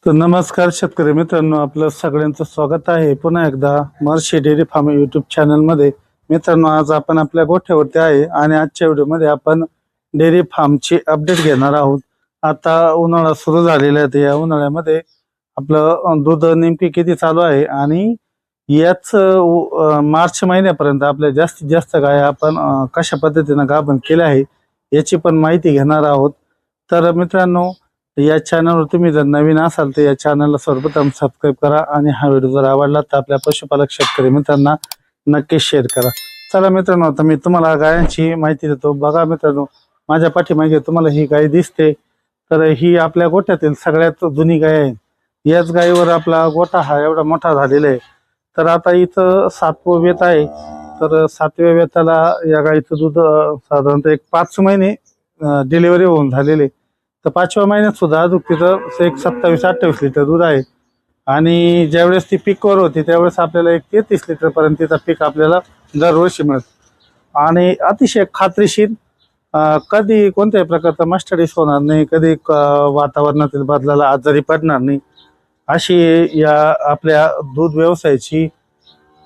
तर नमस्कार शेतकरी मित्रांनो, आपलं सगळ्यांचं स्वागत आहे पुन्हा एकदा महर्षी डेअरी फार्म यूट्यूब चॅनलमध्ये. मित्रांनो, आज आपण आपल्या गोठ्यावरती आहे आणि आजच्या व्हिडिओमध्ये आपण डेअरी फार्मची अपडेट घेणार आहोत. आता उन्हाळा सुरू झालेला आहे, तर या उन्हाळ्यामध्ये आपलं दूध नेमकी किती चालू आहे आणि याच मार्च महिन्यापर्यंत आपल्या जास्तीत जास्त गाय आपण कशा पद्धतीनं गाभण केल्या आहे याची पण माहिती घेणार आहोत. तर मित्रांनो, या चॅनलवर तुम्ही जर नवीन असाल तर या चॅनलला सर्वप्रथम सबस्क्राईब करा आणि हा व्हिडिओ जर आवडला तर आपल्या पशुपालक शेतकरी मित्रांना नक्की शेअर करा. चला मित्रांनो, आता मी तुम्हाला गायांची माहिती देतो. बघा मित्रांनो, माझ्या पाठीमागे तुम्हाला ही गाय दिसते, तर ही आपल्या गोठ्यातील सगळ्यात जुनी गाय आहे. याच गायीवर आपला गोठा हा एवढा मोठा झालेला आहे. तर आता इथं 7वं वेत आहे. तर 7व्या वेताला या गायीचं दूध साधारणतः एक 5 महिने डिलिव्हरी होऊन झालेले. तर 5व्या महिन्यात सुद्धा अजून तिथं एक 27-28 लिटर दूध आहे. आणि ज्यावेळेस ती पीकवर होती त्यावेळेस आपल्याला एक 33 लिटरपर्यंत तिचा पीक आपल्याला दरवर्षी मिळतो. आणि अतिशय खात्रीशीर, कधी कोणत्याही प्रकारचा मस्टडीस होणार नाही, कधी वातावरणातील बदलाला आजारी पडणार नाही, अशी या आपल्या दूध व्यवसायाची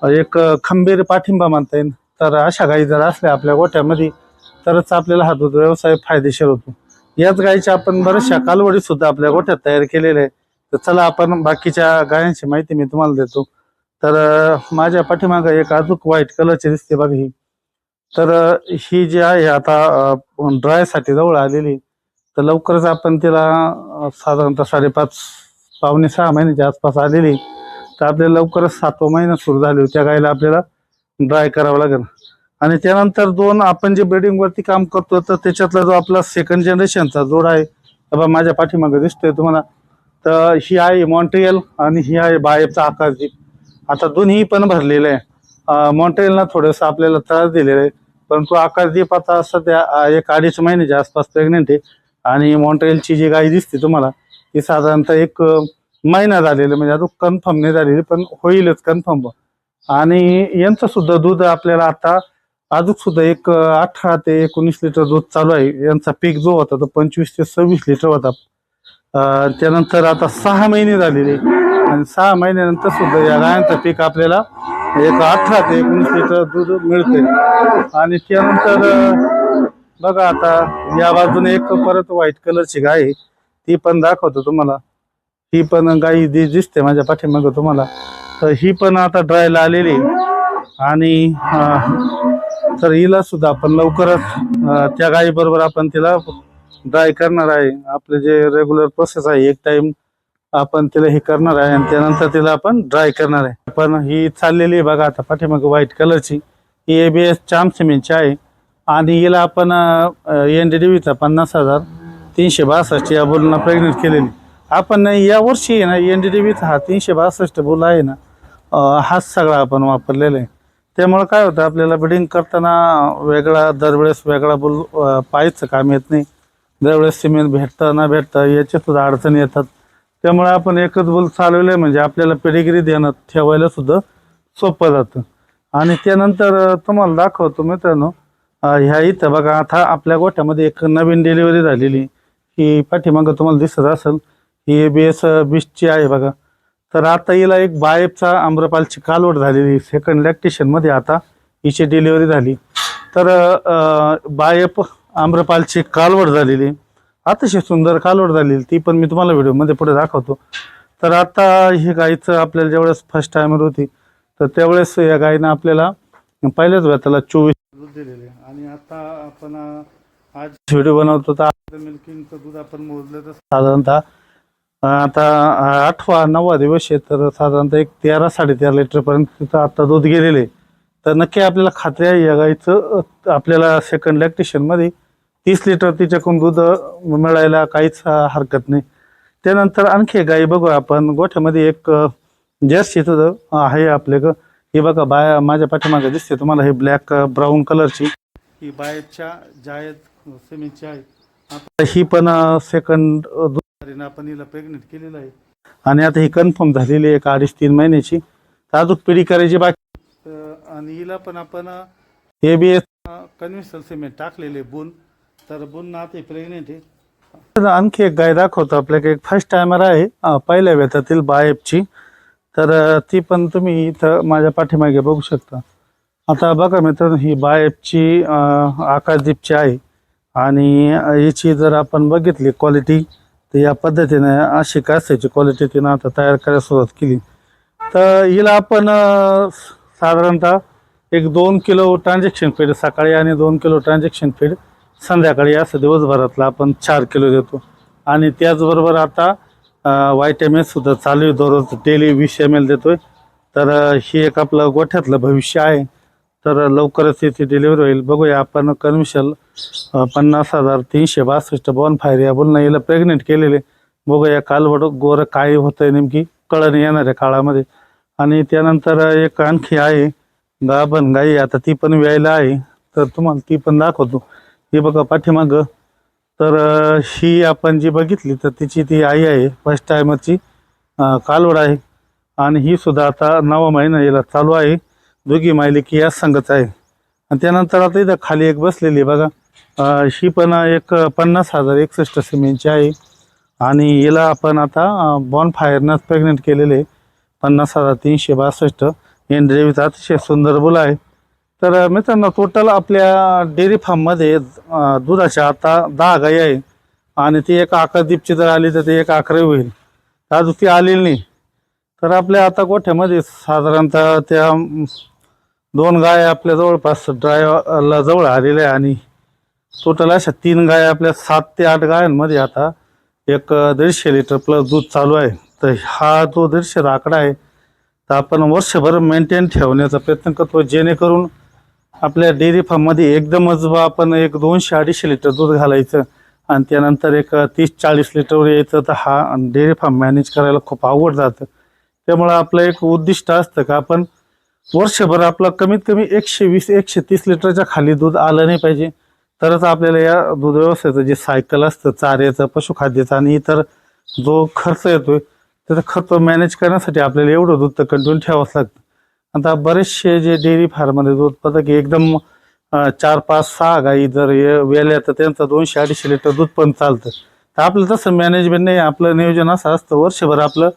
एक खंबीर पाठिंबा मानता येईल. तर अशा गायी जर असल्या आपल्या गोठ्यामध्ये तरच आपल्याला हा दूध व्यवसाय फायदेशीर होतो. याच गायीच्या आपण बऱ्याचशा कालवडी सुद्धा आपल्या गोठ्यात तयार केलेल्या आहे. तर चला आपण बाकीच्या गायांची माहिती मी तुम्हाला देतो. तर माझ्या पाठीमागे एक अजून व्हाईट कलरची दिसते बघा ही. तर ही जी आहे आता ड्रायसाठी जवळ आलेली. तर लवकरच आपण तिला साधारणतः 5.5 पावणे 6 महिन्याच्या आसपास आलेली. तर आपल्याला लवकरच 7वा महिना सुरू झाली, त्या गायीला आपल्याला ड्राय करावं लागेल. आणि त्यानंतर 2 आपण जे ब्रीडिंग वरती काम करतो तर त्याच्यातला जो आपला सेकंड जनरेशनचा जोड आहे, बाबा माझ्या पाठीमागे दिसतोय तुम्हाला, तर ही आहे मॉन्ट्रियल आणि ही आहे बायफचा आकाशदीप. आता दोन्ही पण भरलेले आहे. मॉन्ट्रियलला थोडंसं आपल्याला त्रास दिलेला आहे, परंतु आकाशदीप आता सध्या एक 2.5 महिन्याच्या आसपास प्रेग्नेंट आहे. आणि मॉन्ट्रियलची जी गाय दिसते तुम्हाला ती साधारणतः एक महिना झालेला, म्हणजे अजून कन्फर्म नाही झालेली पण होईलच कन्फर्म. आणि यांचं सुद्धा दूध आपल्याला आता अजून सुद्धा एक 18 ते 19 लिटर दूध चालू आहे. यांचा पीक जो होता तो 25 ते 26 लिटर होता. त्यानंतर आता 6 महिने झालेले आणि 6 महिन्यानंतर सुद्धा या गायांचं पीक आपल्याला एक 18 ते 19 लिटर दूध मिळते. आणि त्यानंतर बघा आता या बाजूने एक परत व्हाईट कलरची गाय आहे, ती पण दाखवतो तुम्हाला. ही पण गाय दिसते माझ्या पाठीमागं तुम्हाला. तर ही पण आता ड्रायला आलेली. आणि तर हिला सुद्धा आपण लवकरच त्या गायी बरोबर आपण तिला ड्राय करणार आहे. आपले जे रेग्युलर प्रोसेस आहे, एक टाइम आपण तिला हे करणार आहे आणि त्यानंतर तिला आपण ड्राय करणार आहे. पण ही चाललेली आहे बघा आता पाठीमागे व्हाईट कलरची. ही ABS चाम सिमेंटची आहे आणि हिला आपण NDDVचा 50,362 या बुलना प्रेग्नेंट केलेली. आपण या वर्षी आहे ना NDDVचा हा 362 बुल आहे ना, हाच सगळा आपण वापरलेला आहे. त्यामुळे काय होतं, आपल्याला ब्रीडिंग करताना वेगळा दरवेळेस वेगळा बुल पाहायचं काम येत नाही. दरवेळेस सिमेंट भेटतं ना भेटतं याच्या सुद्धा अडचणी येतात. त्यामुळे आपण एकच बुल चालवलं म्हणजे आपल्याला पेडिग्री देणं ठेवायला सुद्धा सोपं जातं. आणि त्यानंतर तुम्हाला दाखवतो मित्रांनो, ह्या इथं बघा आता आपल्या गोठ्यामध्ये एक नवीन डिलिव्हरी झालेली. ही पाठीमागं तुम्हाला दिसत असेल, ही ABS 20ची आहे बघा. तर आता हिला एक बायफचा आम्रपालची कालवड झालेली, सेकंड लॅक्टेशनमध्ये आता हिची डिलिव्हरी झाली. तर बायफ आम्रपालची कालवड झालेली, अतिशय सुंदर कालवड झालेली, ती पण मी तुम्हाला व्हिडिओमध्ये पुढे दाखवतो. तर आता ही गायीचं आपल्याला ज्यावेळेस फर्स्ट टायमर होती तर त्यावेळेस या गायीनं आपल्याला पहिल्याच वेताला 24 दूध दिलेले. आणि आता आपण आज व्हिडिओ बनवतो तर आफ्टर मिल्किंगचं दूध आपण मोजलं तर साधारणतः आता 8वा 9वा दिवस आहे. तर साधारणतः एक 13-13.5 लिटरपर्यंत तिथं आता दूध गेलेले. तर नक्की आपल्याला खात्री आहे या गाईचं आपल्याला सेकंड लॅक्टेशनमध्ये 30 लिटर तिच्याकडून दूध मिळायला काहीच हरकत नाही. त्यानंतर आणखी एक गाई बघू आपण. गोठ्यामध्ये एक जर्सी आहे आपल्याकडं. ही बघा बाय माझ्या पाठीमागे दिसते तुम्हाला, ही ब्लॅक ब्राऊन कलरची ही बायच्या जायद सिमेंटची आहे. आता ही पण सेकंड आपण हिला प्रेग्नेंट केलेलं आहे आणि आता ही कन्फर्म झालेली आहे, एक 2.5-3 महिन्याची. तर अजून पिढी करायची बाकी. आणि हिला पण आपण ABS कन्व्हेन्शनल सिमेंट टाकलेले बुन. तर बुन आता प्रेग्नेंट आहे तर आणखी एक गाय दाखवतो आपल्याकडे. एक फर्स्ट टायमर आहे, पहिल्या वेतातील बायफची. तर ती पण तुम्ही इथं माझ्या पाठीमागे बघू शकता. आता बघा मित्रांनो, ही बायफची आकाशदीपची आहे आणि याची जर आपण बघितली क्वालिटी तर या पद्धतीने अशी कासाची क्वालिटी तिनं आता तयार करायला सुरुवात केली. तर हिला आपण साधारणतः एक 2 किलो ट्रान्झॅक्शन फीड सकाळी आणि 2 किलो ट्रान्झॅक्शन फीड संध्याकाळी, असं दिवसभरातला आपण 4 किलो देतो. आणि त्याचबरोबर आता YTMS सुद्धा चालू आहे, दररोज डेली 20 ml देतोय. तर ही एक आपलं गोठ्यातलं भविष्य आहे. तर लवकरच याची डिलिव्हरी होईल. बघूया आपण कन्व्हिशल 50,362 बॉनफायर या बुलनं हिला प्रेग्नेंट केलेले. बघूया कालवड गोरं काय होतंय नेमकी कळण येणाऱ्या काळामध्ये. आणि त्यानंतर एक आणखी आहे गाभण गाई, आता ती पण व्यायला आहे. तर तुम्हाला ती पण दाखवतो. ही बघा पाठीमागं. तर ही आपण जी बघितली तर तिची ती आई आहे, फर्स्ट टायमरची कालवड आहे. आणि ही सुद्धा आता 9वा महिना याला चालू आहे. दोघी मायलेकी या संगच आहे. आणि त्यानंतर आता इथं खाली एक बसलेली बघा, ही पण एक 50,061 सिमेंटची आहे. आणि हिला आपण आता बॉनफायरनंच प्रेग्नेंट केलेले 50,362. एनड्रेवीचा अतिशय सुंदर बुल आहे. तर मित्रांनो, टोटल आपल्या डेअरी फार्ममध्ये दुधाच्या आता 10 गाई आहे. आणि ती एक आकाशदीपची जर आली तर ती एक 11वी होईल. अजून ती आलेली नाही. तर आपल्या आता गोठ्यामध्ये साधारणतः त्या 2 गाय आपल्या जवळपास ड्रायला जवळ आलेल्या आहे. आणि टोटल अशा 3 गाय आपल्या 7 ते 8 गायांमध्ये आता एक 150 लिटर प्लस दूध चालू आहे. तर हा जो 150 आकडा आहे तर आपण वर्षभर मेंटेन ठेवण्याचा प्रयत्न करतो, जेणेकरून आपल्या डेअरी फार्ममध्ये एकदमच आपण एक 200-250 लिटर दूध घालायचं आणि त्यानंतर एक 30-40 लिटरवर यायचं. तर हा डेअरी फार्म मॅनेज करायला खूप अवघड जातं. त्यामुळं आपलं एक उद्दिष्ट असतं का आपण वर्षभर आपलं कमीत कमी 120-130 लिटरच्या खाली दूध आलं नाही पाहिजे. तरच आपल्याला या दूध व्यवसायाचं जे सायकल असतं चाऱ्याचं, पशुखाद्याचं आणि इतर जो खर्च येतोय त्याचा खर्च मॅनेज करण्यासाठी आपल्याला एवढं दूध तर कंटिन्यू ठेवावंच लागतं. आता बरेचसे जे डेअरी फार्ममध्ये दूध उत्पादक एकदम 4-5-6 गाई जर वेल्या तर त्यांचं 200-250 लिटर दूध पण चालतं. तर आपलं तसं मॅनेजमेंट नाही. आपलं नियोजन असं असतं वर्षभर आपलं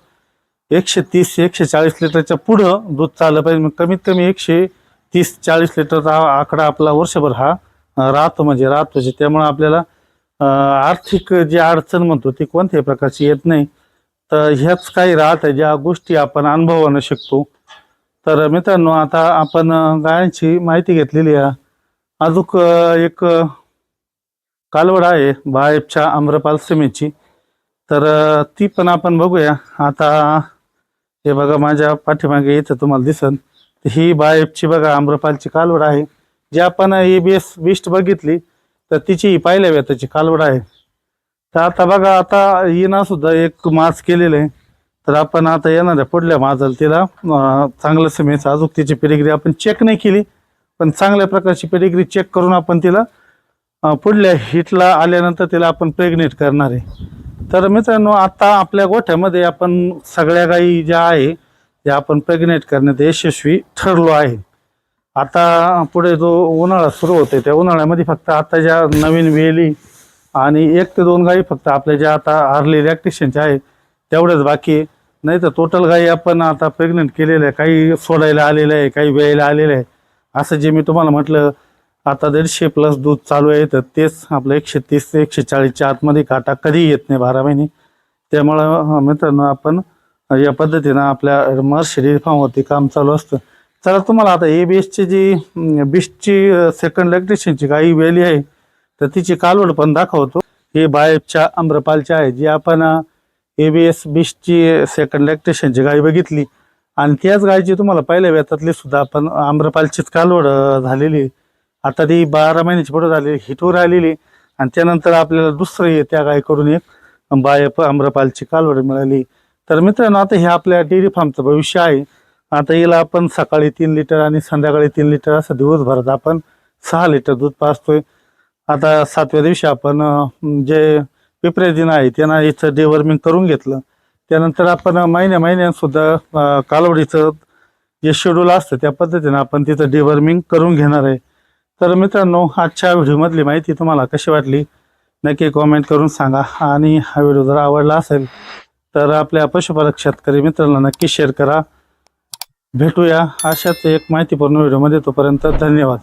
130-140 लिटरच्या पुढं दूध चाललं पाहिजे. कमीत कमी 130-40 लिटरचा आकडा आपला वर्षभर हा राहतो म्हणजे राहतोच. त्यामुळं आपल्याला आर्थिक जी अडचण म्हणतो ती कोणत्याही प्रकारची येत नाही. तर ह्याच काही राहत आहे ज्या गोष्टी आपण अनुभवानं शिकतो. तर मित्रांनो, आता आपण गायांची माहिती घेतलेली आहे. अजून एक कालवड आहे बायफच्या आम्रपाल सिमेची. तर ती पण आपण बघूया. आता हे बघा माझ्या पाठीमागे इथं तुम्हाला दिसन, ही बायफची बघा आम्रपालची कालवड आहे. जी आपण ABS बिस्ट बघितली तर तिची पहिल्या वेताची कालवड आहे. तर आता बघा, आता हिना सुद्धा एक मास केलेलं आहे. तर आपण आता येणाऱ्या पुढल्या माझाला तिला चांगलं सिमेचं अजून तिची पेडिग्री आपण चेक नाही केली, पण चांगल्या प्रकारची पेडिग्री चेक करून आपण तिला पुढल्या हिटला आल्यानंतर तिला आपण प्रेग्नेंट करणार आहे. तर मित्रांनो, आता आपल्या गोठ्यामध्ये आपण सगळ्या गायी ज्या आहे त्या आपण प्रेग्नेंट करण्यात यशस्वी ठरलो आहे. आता पुढे जो उन्हाळा सुरू होते त्या उन्हाळ्यामध्ये फक्त आता ज्या नवीन वेली आणि 1 ते 2 गायी फक्त आपल्या ज्या आता अर्ली लॅक्टेशनच्या आहे तेवढंच बाकी. नाही तर टोटल गायी आपण आता प्रेग्नेंट केलेल्या आहे. काही सोडायला आलेल्या आहे, काही वेळेला आलेल्या आहे. असं जे मी तुम्हाला म्हटलं आता 150 प्लस दूध चालू आहे तर तेच आपलं 130 ते 140च्या आतमध्ये काटा कधीही येत नाही 12 महिने. त्यामुळं मित्रांनो, आपण या पद्धतीनं आपल्या मर्श डेअरी फार्मवरती काम चालू असतं. चला, तुम्हाला आता ABSची जी बिस्टची सेकंड लॅक्टेशनची गाई वेली आहे तर तिची कालवड पण दाखवतो. ही बायफच्या आम्रपालची आहे, जी आपण ABS बिस्टची सेकंड लॅक्टेशनची गाय बघितली. आणि त्याच गायची तुम्हाला पहिल्या वेतातली सुद्धा आपण आम्रपालचीच कालवड झालेली. आता ती 12 महिन्याची पुढे झालेली हिटवर आलेली. आणि त्यानंतर आपल्याला दुसरी त्या गायकडून एक बायफ आम्रपालची कालवड मिळाली. तर मित्रांनो, आता हे आपल्या डेअरी फार्मचं भविष्य आहे. आता हिला आपण सकाळी 3 लिटर आणि संध्याकाळी 3 लिटर असं दिवसभरात आपण 6 लिटर दूध पाजतोय. आता 7व्या दिवशी आपण जे पिपरेजिन आहे त्यांना इथं डिवर्मिंग करून घेतलं. त्यानंतर आपण महिन्यासुद्धा कालवडीचं जे शेड्यूल असतं त्या पद्धतीनं आपण तिथं डिवर्मिंग करून घेणार आहे. तर मित्रांनो, आजच्या व्हिडिओमधली माहिती तुम्हाला कशी वाटली नक्की कॉमेंट करून सांगा आणि हा व्हिडिओ जर आवडला असेल तर आपल्या पशुपालक शेतकरी मित्रांना नक्की शेअर करा। भेटूया अशाच एक माहितीपूर्ण व्हिडिओमध्ये, तोपर्यंत धन्यवाद।